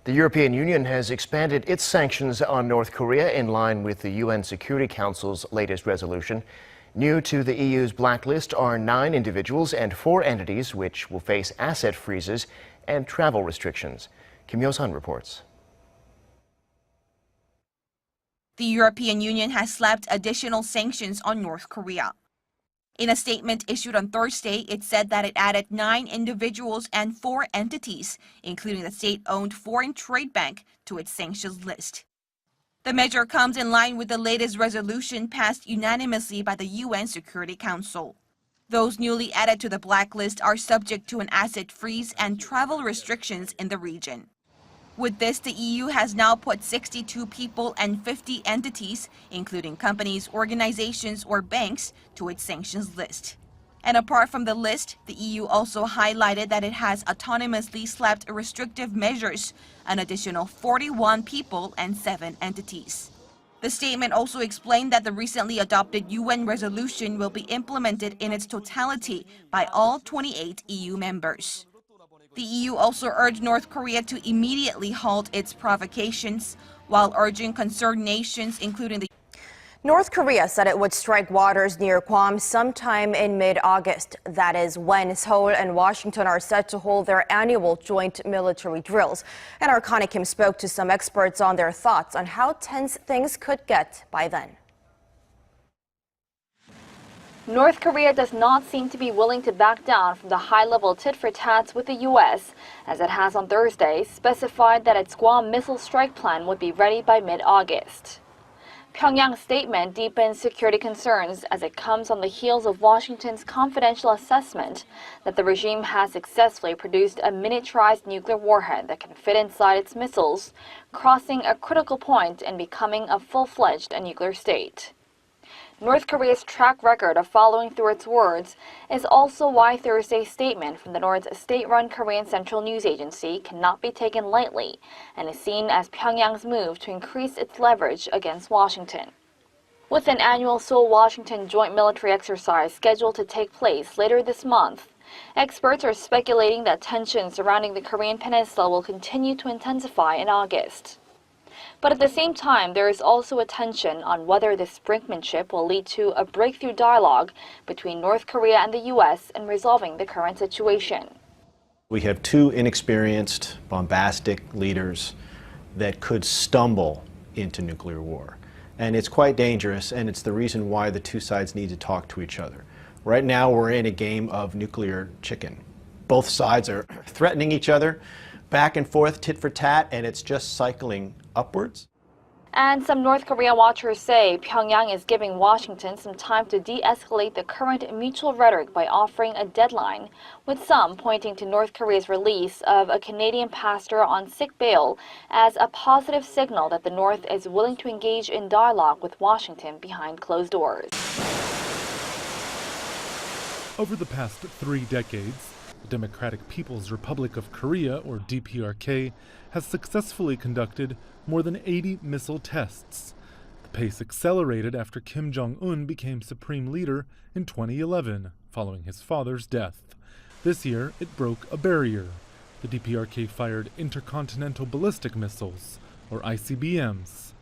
The European Union has expanded its sanctions on North Korea in line with the UN Security Council's latest resolution. New to the EU's blacklist are 9 individuals and 4 entities which will face asset freezes and travel restrictions. Kim Yo-sun reports. The European Union has slapped additional sanctions on North Korea. In a statement issued on Thursday, it said that it added 9 individuals and 4 entities, including the state-owned Foreign Trade Bank, to its sanctions list. The measure comes in line with the latest resolution passed unanimously by the UN Security Council. Those newly added to the blacklist are subject to an asset freeze and travel restrictions in the region. With this, the EU has now put 62 people and 50 entities, including companies, organizations, or banks, to its sanctions list. And apart from the list, the EU also highlighted that it has autonomously slapped restrictive measures on additional 41 people and 7 entities. The statement also explained that the recently adopted UN resolution will be implemented in its totality by all 28 EU members. The EU also urged North Korea to immediately halt its provocations, while urging concerned nations, including the North Korea said it would strike waters near Guam sometime in mid-August. That is when Seoul and Washington are set to hold their annual joint military drills. And our Connie Kim spoke to some experts on their thoughts on how tense things could get by then. North Korea does not seem to be willing to back down from the high-level tit-for-tats with the U.S., as it has on Thursday specified that its Guam missile strike plan would be ready by mid-August. Pyongyang's statement deepens security concerns as it comes on the heels of Washington's confidential assessment that the regime has successfully produced a miniaturized nuclear warhead that can fit inside its missiles, crossing a critical point and becoming a full-fledged nuclear state. North Korea's track record of following through its words is also why Thursday's statement from the North's state-run Korean Central News Agency cannot be taken lightly and is seen as Pyongyang's move to increase its leverage against Washington. With an annual Seoul-Washington joint military exercise scheduled to take place later this month, experts are speculating that tensions surrounding the Korean peninsula will continue to intensify in August. But at the same time, there is also a tension on whether this brinkmanship will lead to a breakthrough dialogue between North Korea and the U.S. in resolving the current situation. We have 2 inexperienced, bombastic leaders that could stumble into nuclear war. And it's quite dangerous, and it's the reason why the 2 sides need to talk to each other. Right now, we're in a game of nuclear chicken. Both sides are threatening each other, back and forth, tit for tat, and it's just cycling upwards. And some North Korea watchers say Pyongyang is giving Washington some time to de-escalate the current mutual rhetoric by offering a deadline, with some pointing to North Korea's release of a Canadian pastor on sick bail as a positive signal that the North is willing to engage in dialogue with Washington behind closed doors. Over the past 3 decades, the Democratic People's Republic of Korea, or DPRK, has successfully conducted more than 80 missile tests. The pace accelerated after Kim Jong-un became supreme leader in 2011, following his father's death. This year, it broke a barrier. The DPRK fired intercontinental ballistic missiles, or ICBMs.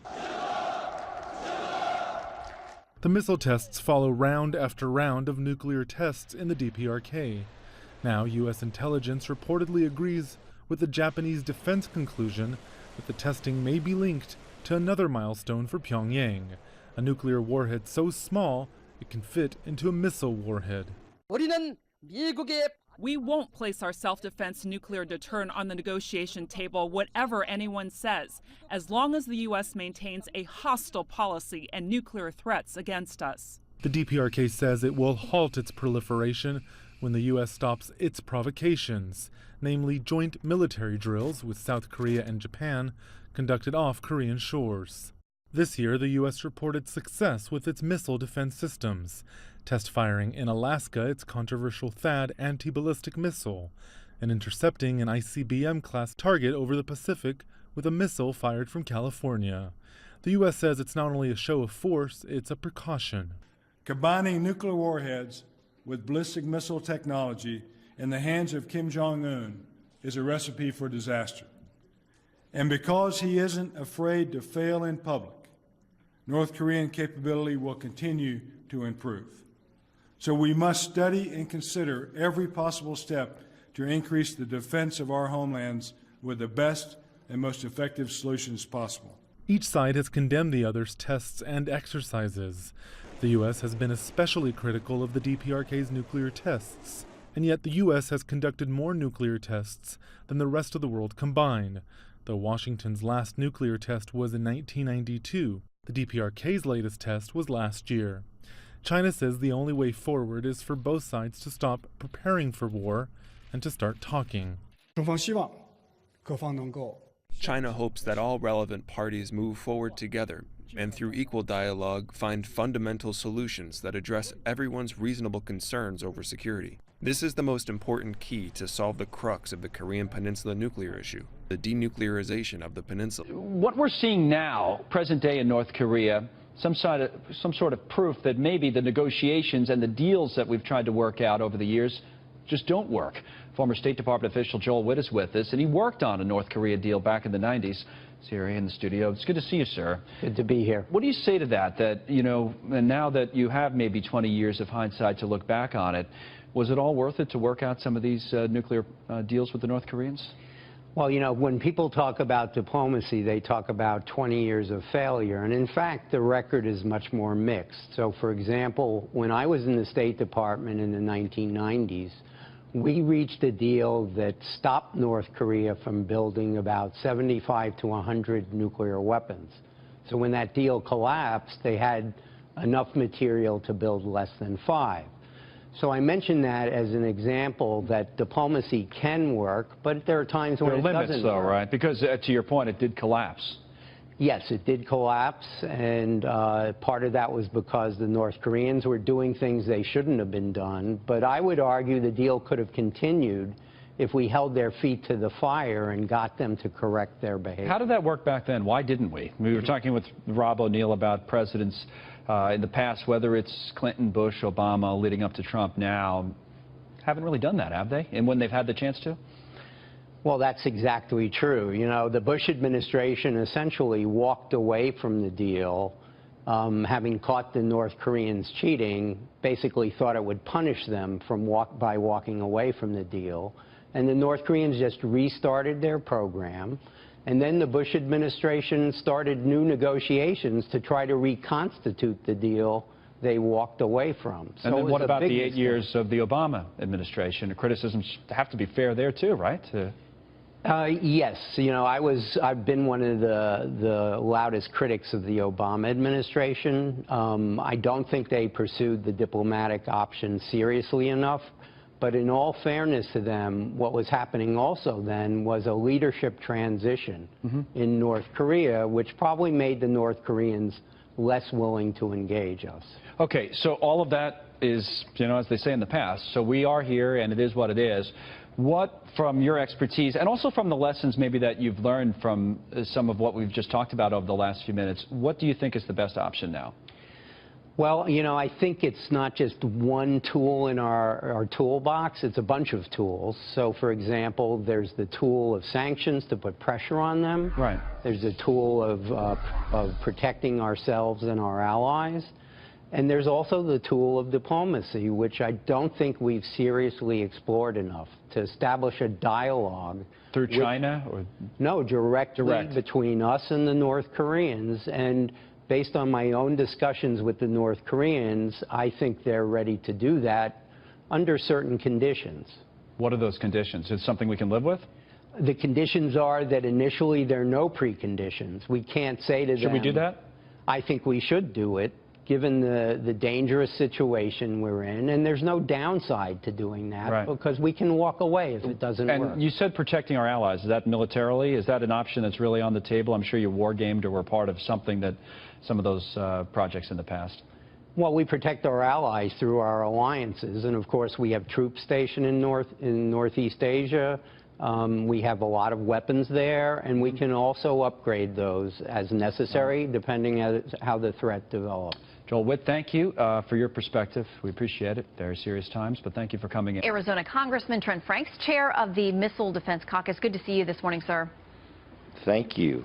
The missile tests follow round after round of nuclear tests in the DPRK. Now, U.S. intelligence reportedly agrees with the Japanese defense conclusion that the testing may be linked to another milestone for Pyongyang, a nuclear warhead so small it can fit into a missile warhead. We won't place our self-defense nuclear deterrent on the negotiation table, whatever anyone says, as long as the U.S. maintains a hostile policy and nuclear threats against us. The DPRK says it will halt its proliferation when the U.S. stops its provocations, namely joint military drills with South Korea and Japan conducted off Korean shores. This year, the U.S. reported success with its missile defense systems, test firing in Alaska its controversial THAAD anti-ballistic missile, and intercepting an ICBM-class target over the Pacific with a missile fired from California. The U.S. says it's not only a show of force, it's a precaution. Combining nuclear warheads with ballistic missile technology in the hands of Kim Jong-un is a recipe for disaster. And because he isn't afraid to fail in public, North Korean capability will continue to improve. So we must study and consider every possible step to increase the defense of our homelands with the best and most effective solutions possible. Each side has condemned the other's tests and exercises. The U.S. has been especially critical of the DPRK's nuclear tests, and yet the U.S. has conducted more nuclear tests than the rest of the world combined. Though Washington's last nuclear test was in 1992, the DPRK's latest test was last year. China says the only way forward is for both sides to stop preparing for war and to start talking. China hopes that all relevant parties move forward together and through equal dialogue find fundamental solutions that address everyone's reasonable concerns over security. This is the most important key to solve the crux of the Korean Peninsula nuclear issue, the denuclearization of the peninsula. What we're seeing now, present day in North Korea, some sort of proof that maybe the negotiations and the deals that we've tried to work out over the years just don't work. Former State Department official Joel Witt is with us, and he worked on a North Korea deal back in the 90s. He's here in the studio. It's good to see you, sir. Good to be here. What do you say to that, you know, and now that you have maybe 20 years of hindsight to look back on it, was it all worth it to work out some of these nuclear deals with the North Koreans? Well, you know, when people talk about diplomacy, they talk about 20 years of failure. And in fact, the record is much more mixed. So, for example, when I was in the State Department in the 1990s, we reached a deal that stopped North Korea from building about 75 to 100 nuclear weapons. So when that deal collapsed, they had enough material to build less than 5. So I mention that as an example that diplomacy can work, but there are times when it doesn't work. There are limits, though, right? Because to your point, it did collapse. Yes, it did collapse, and part of that was because the North Koreans were doing things they shouldn't have been done. But I would argue the deal could have continued if we held their feet to the fire and got them to correct their behavior. How did that work back then? Why didn't we? We were talking with Rob O'Neill about presidents in the past, whether it's Clinton, Bush, Obama, leading up to Trump now. Haven't really done that, have they? And when they've had the chance to? Well, that's exactly true. You know, the Bush administration essentially walked away from the deal, having caught the North Koreans cheating, basically thought it would punish them by walking away from the deal. And the North Koreans just restarted their program. And then the Bush administration started new negotiations to try to reconstitute the deal they walked away from. So and then what about the 8 years of the Obama administration? The criticisms have to be fair there, too, right? Yes. You know, I've been one of the loudest critics of the Obama administration. I don't think they pursued the diplomatic option seriously enough. But in all fairness to them, what was happening also then was a leadership transition in North Korea, which probably made the North Koreans less willing to engage us. Okay, so all of that is, you know, as they say in the past, so we are here and it is what it is. What, from your expertise, and also from the lessons maybe that you've learned from some of what we've just talked about over the last few minutes, what do you think is the best option now? Well, you know, I think it's not just one tool in our toolbox, it's a bunch of tools. So, for example, there's the tool of sanctions to put pressure on them. Right. There's the tool of protecting ourselves and our allies. And there's also the tool of diplomacy, which I don't think we've seriously explored enough, to establish a dialogue. Through China? Or? No, directly between us and the North Koreans. And based on my own discussions with the North Koreans, I think they're ready to do that under certain conditions. What are those conditions? Is it something we can live with? The conditions are that initially there are no preconditions. We can't say to them... Should we do that? I think we should do it, given the dangerous situation we're in. And there's no downside to doing that, because we can walk away if it doesn't work. And you said protecting our allies. Is that militarily? Is that an option that's really on the table? I'm sure you war-gamed or were part of something that some of those projects in the past. Well, we protect our allies through our alliances. And, of course, we have troops stationed in Northeast Asia. We have a lot of weapons there, and we can also upgrade those as necessary, depending on how the threat develops. Joel Witt, thank you for your perspective. We appreciate it. Very serious times, but thank you for coming in. Arizona Congressman Trent Franks, chair of the Missile Defense Caucus. Good to see you this morning, sir. Thank you.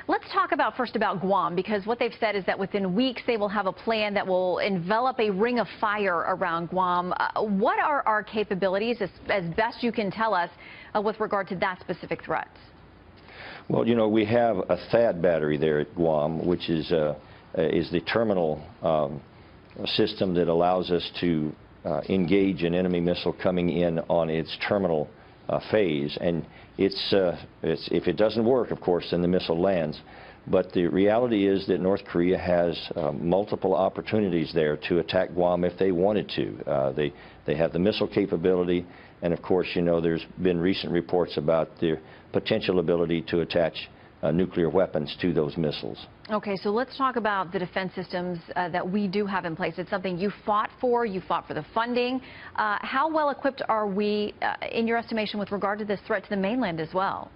Let's talk first about Guam, because what they've said is that within weeks they will have a plan that will envelop a ring of fire around Guam. What are our capabilities, as best you can tell us, with regard to that specific threat? Well, you know, we have a THAAD battery there at Guam, which is the terminal system that allows us to engage an enemy missile coming in on its terminal phase. And if it doesn't work, of course, then the missile lands. But the reality is that North Korea has multiple opportunities there to attack Guam if they wanted to. They have the missile capability, and of course, you know, there's been recent reports about their potential ability to attach nuclear weapons to those missiles. Okay, so let's talk about the defense systems that we do have in place. It's something you fought for the funding. How well equipped are we, in your estimation, with regard to this threat to the mainland as well?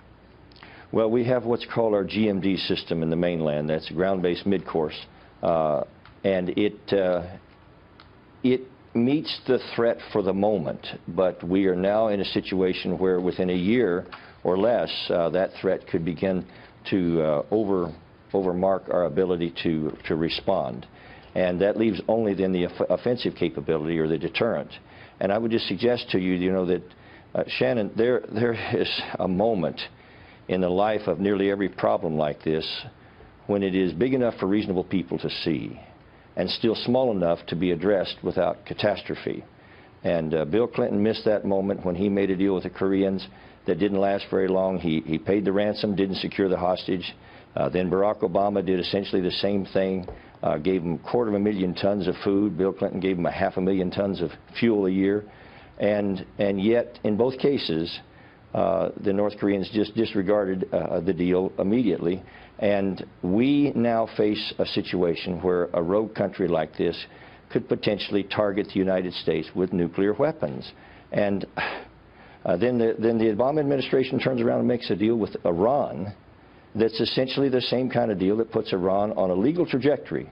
Well, we have what's called our GMD system in the mainland. That's ground-based mid-course, and it meets the threat for the moment, but we are now in a situation where within a year or less, that threat could begin to overmark our ability to respond. And that leaves only then the offensive capability or the deterrent. And I would just suggest to you, you know, that, Shannon, there is a moment in the life of nearly every problem like this when it is big enough for reasonable people to see and still small enough to be addressed without catastrophe. And Bill Clinton missed that moment when he made a deal with the Koreans that didn't last very long. He paid the ransom, didn't secure the hostage. Then Barack Obama did essentially the same thing, gave him 250,000 tons of food. Bill Clinton gave him 500,000 tons of fuel a year. And yet, in both cases, the North Koreans just disregarded the deal immediately. And we now face a situation where a rogue country like this could potentially target the United States with nuclear weapons. And then the Obama administration turns around and makes a deal with Iran that's essentially the same kind of deal that puts Iran on a legal trajectory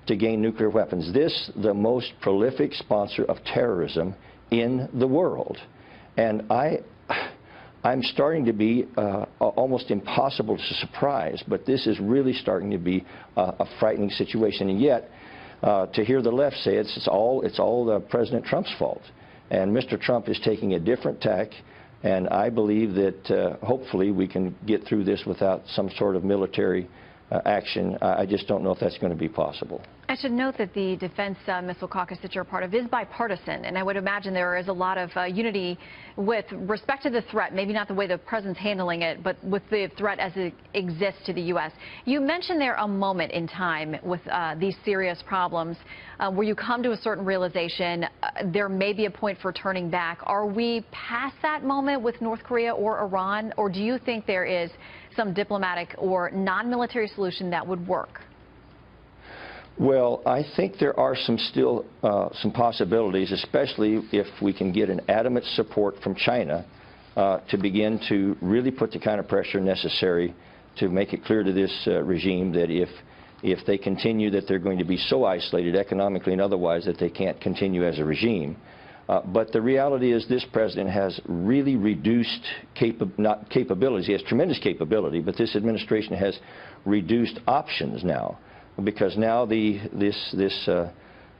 to gain nuclear weapons. This, the most prolific sponsor of terrorism in the world. And I'm starting to be almost impossible to surprise, but this is really starting to be a frightening situation. And yet, to hear the left say it's all President Trump's fault. And Mr. Trump is taking a different tack, and I believe that hopefully we can get through this without some sort of military action. I just don't know if that's going to be possible. I should note that the Defense Missile Caucus that you're a part of is bipartisan, and I would imagine there is a lot of unity with respect to the threat, maybe not the way the president's handling it, but with the threat as it exists to the U.S. You mentioned there a moment in time with these serious problems where you come to a certain realization there may be a point for turning back. Are we past that moment with North Korea or Iran, or do you think there is some diplomatic or non-military solution that would work? Well, I think there are still some possibilities, especially if we can get an adamant support from China to begin to really put the kind of pressure necessary to make it clear to this regime that if they continue, that they're going to be so isolated economically and otherwise that they can't continue as a regime. But the reality is this president has really reduced not capabilities. He has tremendous capability, but this administration has reduced options now. Because now this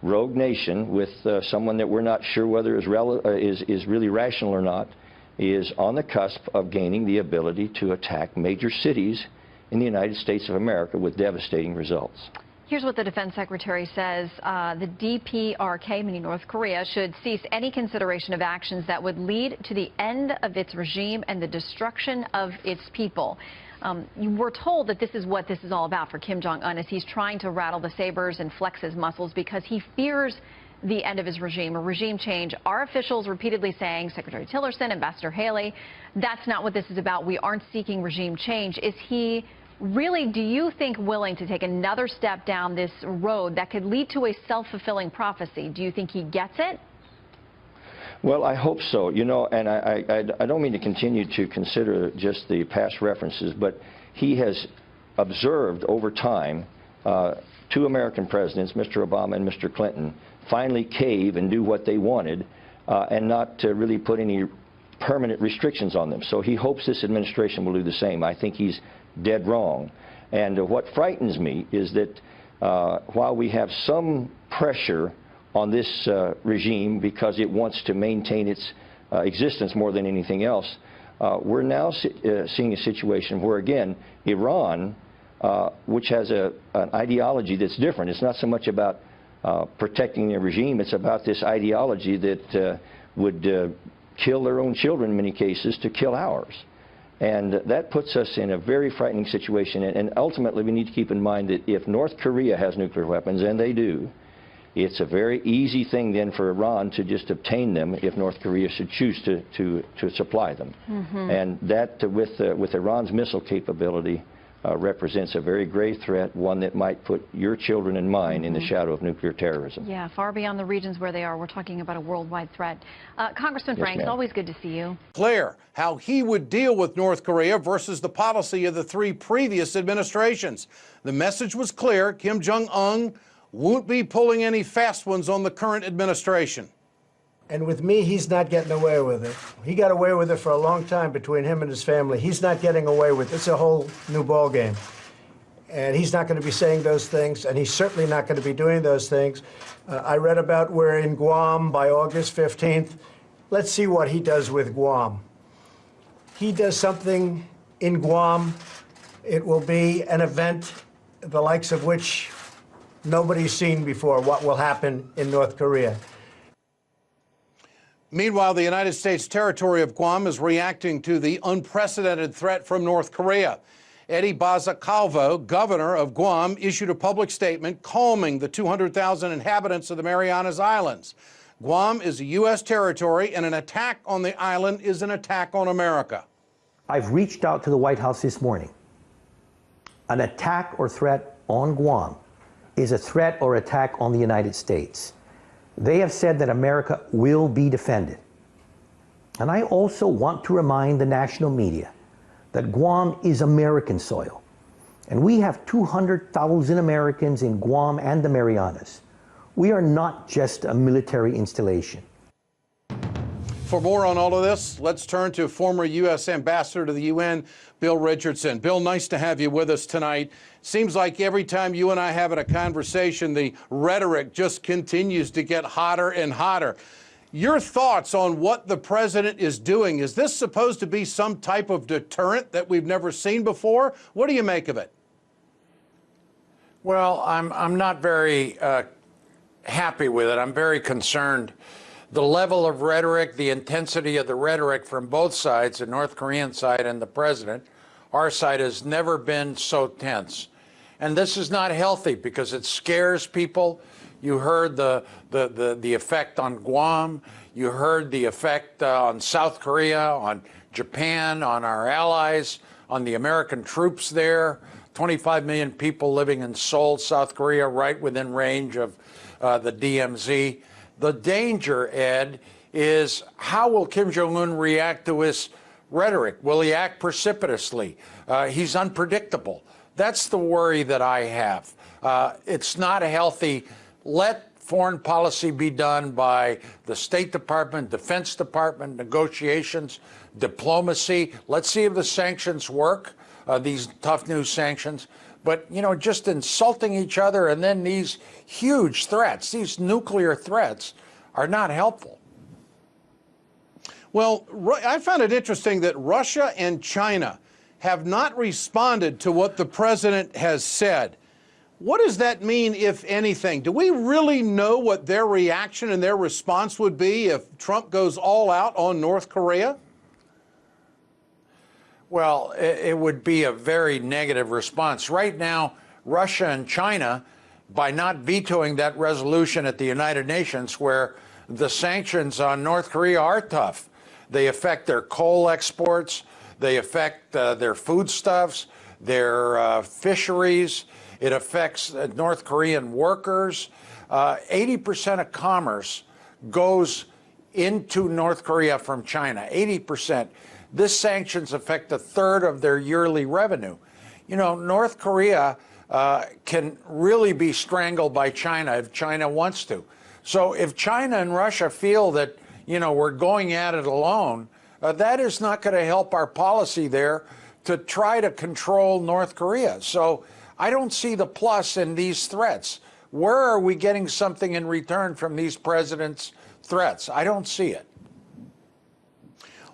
rogue nation with someone that we're not sure whether is really rational or not is on the cusp of gaining the ability to attack major cities in the United States of America with devastating results. Here's what the Defense Secretary says. The DPRK, meaning North Korea, should cease any consideration of actions that would lead to the end of its regime and the destruction of its people. We're told that this is what this is all about for Kim Jong-un, as he's trying to rattle the sabers and flex his muscles because he fears the end of his regime, a regime change. Our officials repeatedly saying, Secretary Tillerson, Ambassador Haley, that's not what this is about. We aren't seeking regime change. Is he really, do you think, willing to take another step down this road that could lead to a self-fulfilling prophecy? Do you think he gets it? Well, I hope so. You know, and I don't mean to continue to consider just the past references, but he has observed over time two American presidents, Mr. Obama and Mr. Clinton, finally cave and do what they wanted and not to really put any permanent restrictions on them. So he hopes this administration will do the same. I think he's dead wrong. And what frightens me is that while we have some pressure on this regime because it wants to maintain its existence more than anything else, we're now seeing a situation where, again, Iran, which has an ideology that's different. It's not so much about protecting their regime. It's about this ideology that would kill their own children in many cases to kill ours. And that puts us in a very frightening situation. And ultimately, we need to keep in mind that if North Korea has nuclear weapons, and they do, it's a very easy thing then for Iran to just obtain them if North Korea should choose to supply them. And that, with Iran's missile capability, represents a very grave threat, one that might put your children and mine in the shadow of nuclear terrorism. Yeah, far beyond the regions where they are. We're talking about a worldwide threat. Congressman Yes, Franks, ma'am. always good to see you. Clear how he would deal with North Korea versus the policy of the 3 previous administrations. The message was clear. Kim Jong-un won't be pulling any fast ones on the current administration. And with me, he's not getting away with it. He got away with it for a long time between him and his family. He's not getting away with it. It's a whole new ballgame. And he's not going to be saying those things, and he's certainly not going to be doing those things. I read about we're in Guam by August 15th. Let's see what he does with Guam. He does something in Guam, it will be an event the likes of which nobody's seen before, what will happen in North Korea. Meanwhile, the United States territory of Guam is reacting to the unprecedented threat from North Korea. Eddie Baza-Calvo, governor of Guam, issued a public statement calming the 200,000 inhabitants of the Marianas Islands. Guam is a U.S. territory, and an attack on the island is an attack on America. I've reached out to the White House this morning. An attack or threat on Guam is a threat or attack on the United States. They have said that America will be defended. And I also want to remind the national media that Guam is American soil. And we have 200,000 Americans in Guam and the Marianas. We are not just a military installation. For more on all of this, let's turn to former U.S. Ambassador to the UN, Bill Richardson. Bill, nice to have you with us tonight. Seems like every time you and I have a conversation, the rhetoric just continues to get hotter and hotter. Your thoughts on what the president is doing? Is this supposed to be some type of deterrent that we've never seen before? What do you make of it? Well, I'm not very happy with it. I'm very concerned. The level of rhetoric, the intensity of the rhetoric from both sides, the North Korean side and the president, our side has never been so tense. And this is not healthy because it scares people. You heard the effect on Guam. You heard the effect on South Korea, on Japan, on our allies, on the American troops there. 25 million people living in Seoul, South Korea, right within range of the DMZ. The danger, Ed, is how will Kim Jong-un react to his rhetoric? Will he act precipitously? He's unpredictable. That's the worry that I have. It's not healthy. Let foreign policy be done by the State Department, Defense Department, negotiations, diplomacy. Let's see if the sanctions work, these tough new sanctions. But, you know, just insulting each other and then these huge threats, these nuclear threats, are not helpful. Well, I found it interesting that Russia and China have not responded to what the president has said. What does that mean, if anything? Do we really know what their reaction and their response would be if Trump goes all out on North Korea? Well, it would be a very negative response. Right now, Russia and China, by not vetoing that resolution at the United Nations where the sanctions on North Korea are tough, they affect their coal exports, they affect their foodstuffs, their fisheries, it affects North Korean workers. 80% of commerce goes into North Korea from China, 80%. This sanctions affect a third of their yearly revenue. You know, North Korea can really be strangled by China if China wants to. So if China and Russia feel that, you know, we're going at it alone, that is not going to help our policy there to try to control North Korea. So I don't see the plus in these threats. Where are we getting something in return from these president's threats? I don't see it.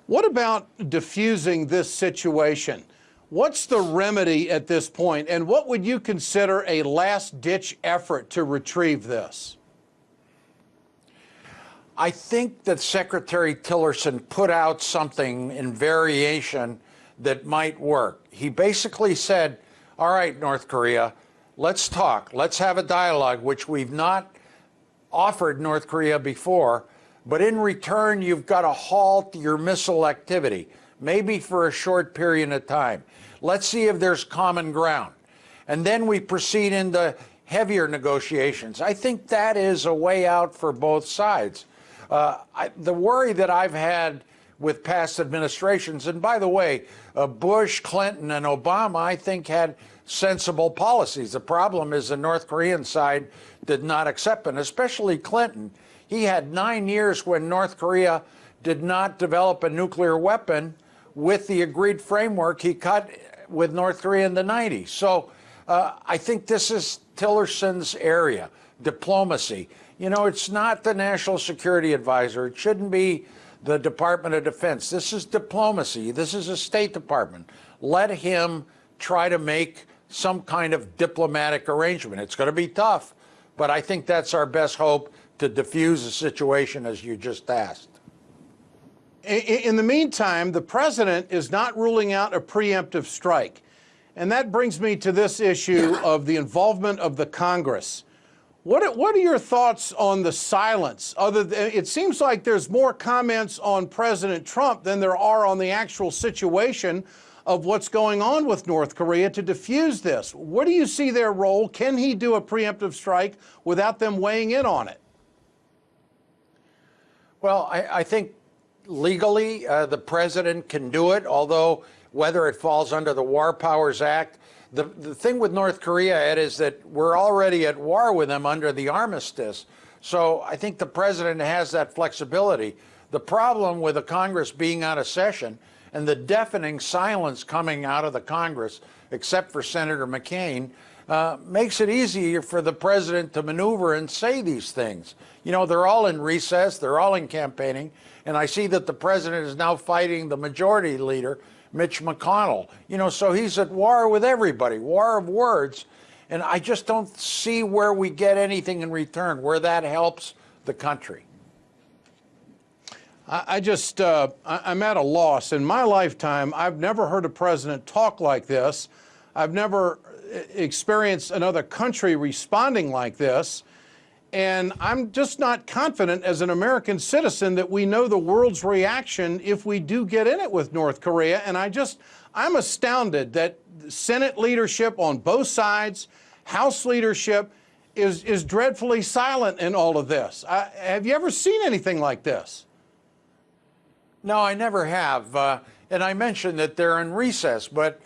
What about diffusing this situation? What's the remedy at this point, and what would you consider a last-ditch effort to retrieve this? I think that Secretary Tillerson put out something in variation that might work. He basically said, all right, North Korea, let's talk. Let's have a dialogue, which we've not offered North Korea before. But in return, you've got to halt your missile activity, maybe for a short period of time. Let's see if there's common ground. And then we proceed into heavier negotiations. I think that is a way out for both sides. The worry that I've had with past administrations, and by the way, Bush, Clinton, and Obama, I think had sensible policies. The problem is the North Korean side did not accept it, especially Clinton. He had 9 years when North Korea did not develop a nuclear weapon with the agreed framework he cut with North Korea in the 90s. So I think this is Tillerson's area, diplomacy. You know, it's not the National Security Advisor. It shouldn't be the Department of Defense. This is diplomacy. This is a State Department. Let him try to make some kind of diplomatic arrangement. It's going to be tough, but I think that's our best hope to diffuse the situation, as you just asked. In the meantime, the president is not ruling out a preemptive strike. And that brings me to this issue of the involvement of the Congress. What are your thoughts on the silence? It seems like there's more comments on President Trump than there are on the actual situation of what's going on with North Korea to diffuse this. What do you see their role? Can he do a preemptive strike without them weighing in on it? Well, I think legally the president can do it, although whether it falls under the War Powers Act, the thing with North Korea, Ed, is that we're already at war with them under the armistice. So I think the president has that flexibility. The problem with the Congress being out of session and the deafening silence coming out of the Congress, except for Senator McCain, makes it easier for the president to maneuver and say these things. You know, they're all in recess, they're all in campaigning, and I see that the president is now fighting the majority leader, Mitch McConnell. You know, so he's at war with everybody, war of words, and I just don't see where we get anything in return, where that helps the country. I'm at a loss. In my lifetime, I've never heard a president talk like this. I've never experienced another country responding like this. And I'm just not confident as an American citizen that we know the world's reaction if we do get in it with North Korea. And I'm astounded that Senate leadership on both sides, House leadership, is dreadfully silent in all of this. Have you ever seen anything like this? No, I never have. And I mentioned that they're in recess, but,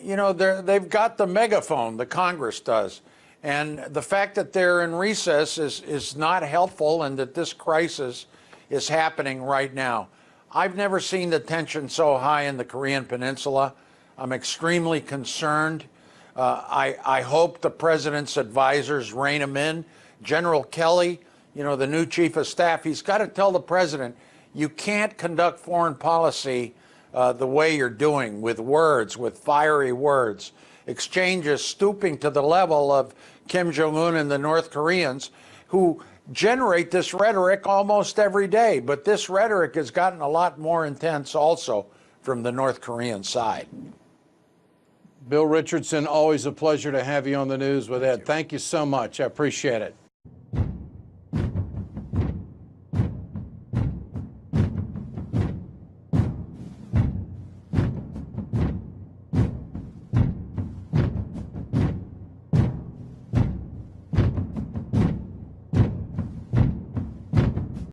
you know, they've got the megaphone, the Congress does. And the fact that they're in recess is not helpful, and that this crisis is happening right now. I've never seen the tension so high in the Korean Peninsula. I'm extremely concerned. I hope the president's advisors rein him in. General Kelly, you know, the new chief of staff, he's got to tell the president, you can't conduct foreign policy the way you're doing, with words, with fiery words, exchanges stooping to the level of Kim Jong-un and the North Koreans, who generate this rhetoric almost every day. But this rhetoric has gotten a lot more intense also from the North Korean side. Bill Richardson, always a pleasure to have you on the news with Ed. Thank you so much. I appreciate it.